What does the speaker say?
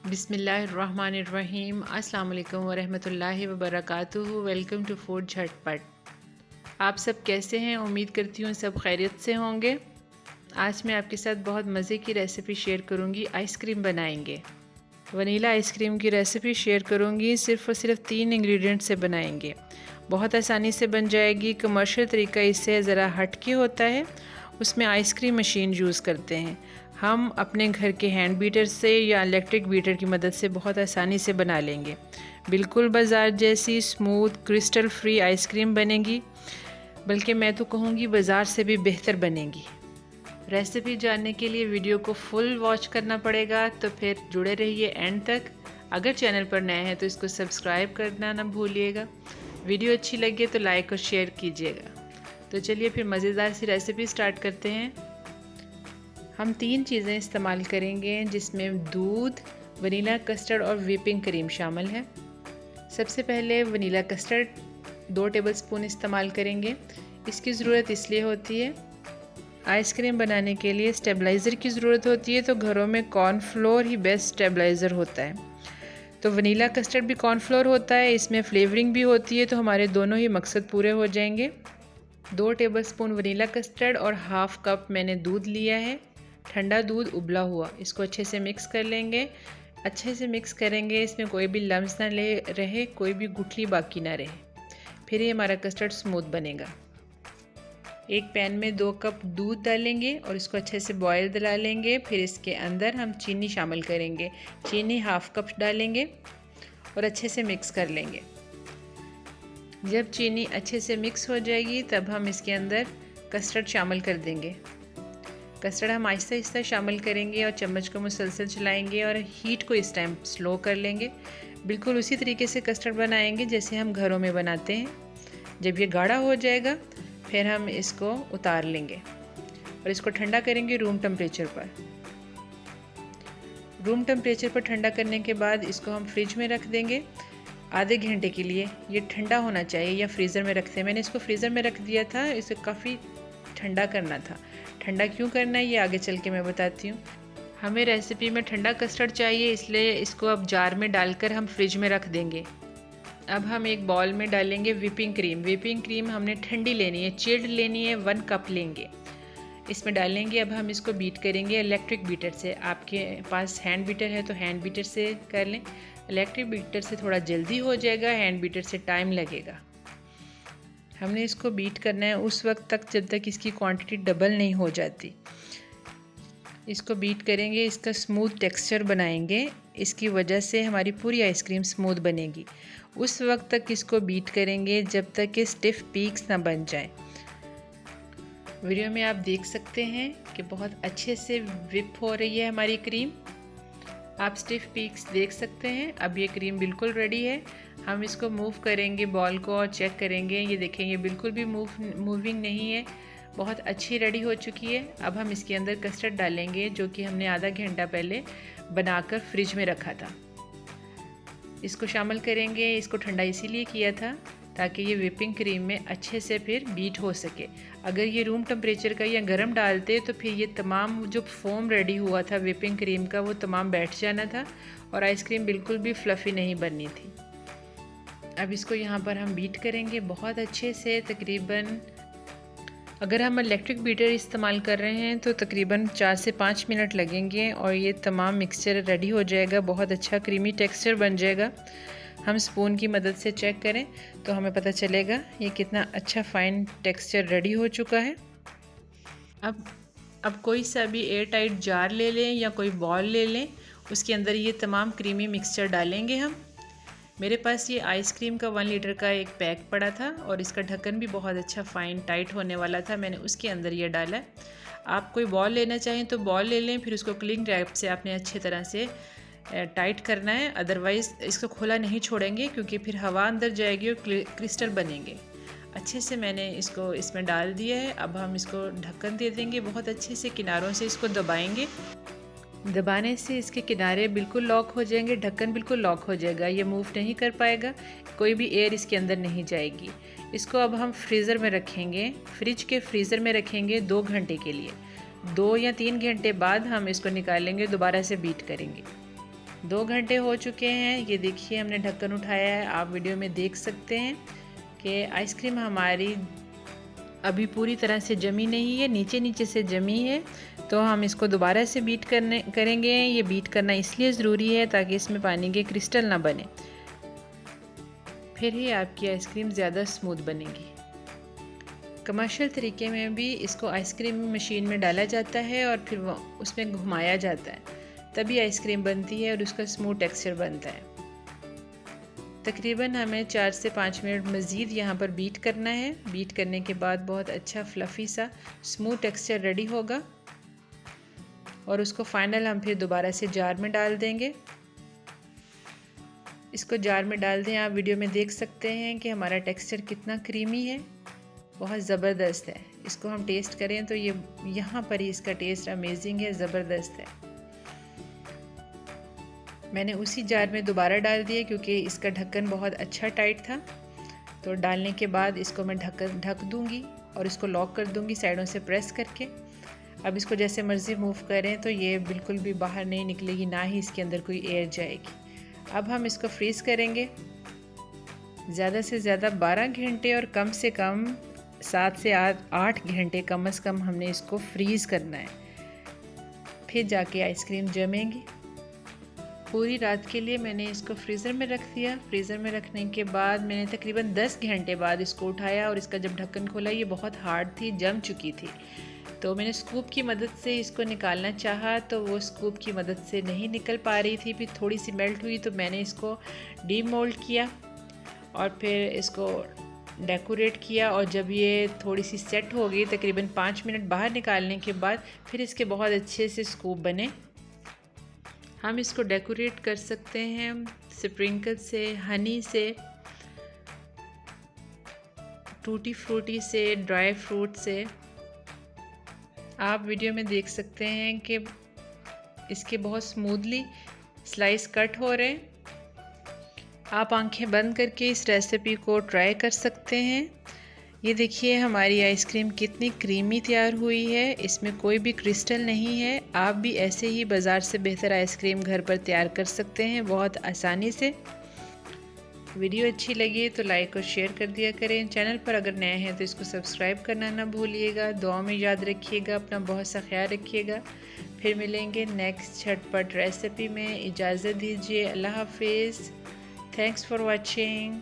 बिस्मिल्लाहिर्रहमानिर्रहीम। अस्सलाम वालेकुम वरहमतुल्लाहि वबरकातुहू। वेलकम टू फूड झटपट। आप सब कैसे हैं? उम्मीद करती हूँ सब खैरियत से होंगे। आज मैं आपके साथ बहुत मज़े की रेसिपी शेयर करूँगी। आइसक्रीम बनाएंगे। वनीला आइसक्रीम की रेसिपी शेयर करूँगी। सिर्फ़ और सिर्फ 3 इंग्रेडिएंट से बनाएंगे। बहुत आसानी से बन जाएगी। कमर्शियल तरीका इससे ज़रा हटके होता है। उसमें आइसक्रीम मशीन यूज़ करते हैं। हम अपने घर के हैंड बीटर से या इलेक्ट्रिक बीटर की मदद से बहुत आसानी से बना लेंगे। बिल्कुल बाज़ार जैसी स्मूथ क्रिस्टल फ्री आइसक्रीम बनेगी, बल्कि मैं तो कहूँगी बाज़ार से भी बेहतर बनेगी। रेसिपी जानने के लिए वीडियो को फुल वॉच करना पड़ेगा, तो फिर जुड़े रहिए एंड तक। अगर चैनल पर नए हैं तो इसको सब्सक्राइब करना ना भूलिएगा। वीडियो अच्छी लगे तो लाइक और शेयर कीजिएगा। तो चलिए फिर मज़ेदार सी रेसिपी स्टार्ट करते हैं। हम 3 चीज़ें इस्तेमाल करेंगे, जिसमें दूध, वनीला कस्टर्ड और व्हिपिंग क्रीम शामिल है। सबसे पहले वनीला कस्टर्ड 2 टेबलस्पून इस्तेमाल करेंगे। इसकी ज़रूरत इसलिए होती है, आइसक्रीम बनाने के लिए स्टेबलाइज़र की ज़रूरत होती है, तो घरों में कॉर्नफ्लोर ही बेस्ट स्टेबलाइज़र होता है। तो वनीला कस्टर्ड भी कॉर्नफ्लोर होता है, इसमें फ्लेवरिंग भी होती है, तो हमारे दोनों ही मकसद पूरे हो जाएंगे। 2 टेबलस्पून वनीला कस्टर्ड और हाफ़ कप मैंने दूध लिया है, ठंडा दूध उबला हुआ। इसको अच्छे से मिक्स कर लेंगे। अच्छे से मिक्स करेंगे, इसमें कोई भी लम्स ना ले रहे, कोई भी गुठली बाकी ना रहे, फिर ये हमारा कस्टर्ड स्मूथ बनेगा। एक पैन में 2 कप दूध डालेंगे और इसको अच्छे से बॉयल दिला लेंगे। फिर इसके अंदर हम चीनी शामिल करेंगे। चीनी हाफ़ कप डालेंगे और अच्छे से मिक्स कर लेंगे। जब चीनी अच्छे से मिक्स हो जाएगी तब हम इसके अंदर कस्टर्ड शामिल कर देंगे। कस्टर्ड हम आहिस्ता आहिस्ता शामिल करेंगे और चम्मच को मुसलसल चलाएंगे और हीट को इस टाइम स्लो कर लेंगे। बिल्कुल उसी तरीके से कस्टर्ड बनाएंगे जैसे हम घरों में बनाते हैं। जब ये गाढ़ा हो जाएगा फिर हम इसको उतार लेंगे और इसको ठंडा करेंगे रूम टेम्परेचर पर। रूम टेम्परेचर पर ठंडा करने के बाद इसको हम फ्रिज में रख देंगे आधे घंटे के लिए। ये ठंडा होना चाहिए, या फ्रीज़र में रखते हैं। मैंने इसको फ्रीज़र में रख दिया था, इसे काफ़ी ठंडा करना था। ठंडा क्यों करना है ये आगे चल के मैं बताती हूँ। हमें रेसिपी में ठंडा कस्टर्ड चाहिए, इसलिए इसको अब जार में डालकर हम फ्रिज में रख देंगे। अब हम एक बाउल में डालेंगे व्हिपिंग क्रीम। व्हिपिंग क्रीम हमने ठंडी लेनी है, चिल्ड लेनी है, 1 कप लेंगे। इसमें डालेंगे। अब हम इसको बीट करेंगे इलेक्ट्रिक बीटर से। आपके पास हैंड बीटर है तो हैंड बीटर से कर लें। इलेक्ट्रिक बीटर से थोड़ा जल्दी हो जाएगा, हैंड बीटर से टाइम लगेगा। हमने इसको बीट करना है उस वक्त तक जब तक इसकी क्वांटिटी डबल नहीं हो जाती। इसको बीट करेंगे, इसका स्मूथ टेक्सचर बनाएंगे। इसकी वजह से हमारी पूरी आइसक्रीम स्मूथ बनेगी। उस वक्त तक इसको बीट करेंगे जब तक कि स्टिफ पीक्स ना बन जाए। वीडियो में आप देख सकते हैं कि बहुत अच्छे से विप हो रही है हमारी क्रीम। आप स्टिफ पीक्स देख सकते हैं। अब ये क्रीम बिल्कुल रेडी है। हम इसको मूव करेंगे बॉल को और चेक करेंगे। ये देखें, ये बिल्कुल भी मूविंग नहीं है, बहुत अच्छी रेडी हो चुकी है। अब हम इसके अंदर कस्टर्ड डालेंगे, जो कि हमने आधा घंटा पहले बनाकर फ्रिज में रखा था। इसको शामिल करेंगे। इसको ठंडा इसीलिए किया था ताकि ये व्हिपिंग क्रीम में अच्छे से फिर बीट हो सके। अगर ये रूम टेम्परेचर का या गर्म डालते तो फिर ये तमाम जो फोम रेडी हुआ था व्हिपिंग क्रीम का, वो तमाम बैठ जाना था और आइसक्रीम बिल्कुल भी फ्लफ़ी नहीं बननी थी। अब इसको यहाँ पर हम बीट करेंगे बहुत अच्छे से। तकरीबन अगर हम इलेक्ट्रिक बीटर इस्तेमाल कर रहे हैं तो तकरीबन 4 से 5 मिनट लगेंगे और ये तमाम मिक्सचर रेडी हो जाएगा। बहुत अच्छा क्रीमी टेक्सचर बन जाएगा। हम स्पून की मदद से चेक करें तो हमें पता चलेगा ये कितना अच्छा फ़ाइन टेक्सचर रेडी हो चुका है। अब कोई सा भी एयर टाइट जार ले लें या कोई बॉल ले लें, उसके अंदर ये तमाम क्रीमी मिक्सचर डालेंगे हम। मेरे पास ये आइसक्रीम का 1 लीटर का एक पैक पड़ा था और इसका ढक्कन भी बहुत अच्छा फ़ाइन टाइट होने वाला था। मैंने उसके अंदर ये डाला। आप कोई बॉल लेना चाहें तो बॉल ले लें, फिर उसको क्लिंग रैप से आपने अच्छी तरह से टाइट करना है। अदरवाइज़ इसको खुला नहीं छोड़ेंगे क्योंकि फिर हवा अंदर जाएगी और क्रिस्टल बनेंगे। अच्छे से मैंने इसको इसमें डाल दिया है। अब हम इसको ढक्कन दे देंगे। बहुत अच्छे से किनारों से इसको दबाएंगे। दबाने से इसके किनारे बिल्कुल लॉक हो जाएंगे, ढक्कन बिल्कुल लॉक हो जाएगा। ये मूव नहीं कर पाएगा, कोई भी एयर इसके अंदर नहीं जाएगी। इसको अब हम फ्रीज़र में रखेंगे, फ्रिज के फ्रीज़र में रखेंगे 2 घंटे के लिए। 2 या 3 घंटे बाद हम इसको निकालेंगे, दोबारा से बीट करेंगे। 2 घंटे हो चुके हैं। ये देखिए हमने ढक्कन उठाया है, आप वीडियो में देख सकते हैं कि आइसक्रीम हमारी अभी पूरी तरह से जमी नहीं है, नीचे नीचे से जमी है। तो हम इसको दोबारा से बीट करेंगे। ये बीट करना इसलिए ज़रूरी है ताकि इसमें पानी के क्रिस्टल ना बने, फिर ही आपकी आइसक्रीम ज़्यादा स्मूथ बनेगी। कमर्शियल तरीके में भी इसको आइसक्रीम मशीन में डाला जाता है और फिर वो उसमें घुमाया जाता है, तभी आइसक्रीम बनती है और उसका स्मूथ टेक्सचर बनता है। तकरीबन हमें 4 से 5 मिनट मज़ीद यहाँ पर बीट करना है। बीट करने के बाद बहुत अच्छा फ्लफ़ी सा स्मूथ टेक्सचर रेडी होगा और उसको फाइनल हम फिर दोबारा से जार में डाल देंगे। इसको जार में डाल दें, आप वीडियो में देख सकते हैं कि हमारा टेक्सचर कितना क्रीमी है, बहुत ज़बरदस्त है। इसको हम टेस्ट करें तो ये यहाँ पर ही इसका टेस्ट अमेजिंग है, ज़बरदस्त है। मैंने उसी जार में दोबारा डाल दिया क्योंकि इसका ढक्कन बहुत अच्छा टाइट था। तो डालने के बाद इसको मैं ढक दूँगी और इसको लॉक कर दूँगी साइडों से प्रेस करके। अब इसको जैसे मर्ज़ी मूव करें तो ये बिल्कुल भी बाहर नहीं निकलेगी, ना ही इसके अंदर कोई एयर जाएगी। अब हम इसको फ्रीज़ करेंगे ज़्यादा से ज़्यादा 12 घंटे और कम से कम 7 से 8 घंटे कम से कम हमने इसको फ्रीज़ करना है, फिर जाके आइसक्रीम जमेगी। पूरी रात के लिए मैंने इसको फ्रीज़र में रख दिया। फ्रीज़र में रखने के बाद मैंने तकरीबन 10 घंटे बाद इसको उठाया और इसका जब ढक्कन खोला ये बहुत हार्ड थी, जम चुकी थी। तो मैंने स्कूप की मदद से इसको निकालना चाहा तो वो स्कूप की मदद से नहीं निकल पा रही थी। फिर थोड़ी सी मेल्ट हुई तो मैंने इसको डीमोल्ड किया और फिर इसको डेकोरेट किया। और जब ये थोड़ी सी सेट हो गई, तकरीबन 5 मिनट बाहर निकालने के बाद, फिर इसके बहुत अच्छे से स्कूप बने। हम इसको डेकोरेट कर सकते हैं स्प्रिंकल से, हनी से, टूटी फ्रूटी से, ड्राई फ्रूट से। आप वीडियो में देख सकते हैं कि इसके बहुत स्मूथली स्लाइस कट हो रहे हैं। आप आंखें बंद करके इस रेसिपी को ट्राई कर सकते हैं। ये देखिए हमारी आइसक्रीम कितनी क्रीमी तैयार हुई है, इसमें कोई भी क्रिस्टल नहीं है। आप भी ऐसे ही बाज़ार से बेहतर आइसक्रीम घर पर तैयार कर सकते हैं बहुत आसानी से। वीडियो अच्छी लगी तो लाइक और शेयर कर दिया करें। चैनल पर अगर नए हैं तो इसको सब्सक्राइब करना ना भूलिएगा। दुआ में याद रखिएगा, अपना बहुत सा ख्याल रखिएगा। फिर मिलेंगे नेक्स्ट झटपट रेसिपी में। इजाज़त दीजिए, अल्लाह हाफिज़। Thanks for watching.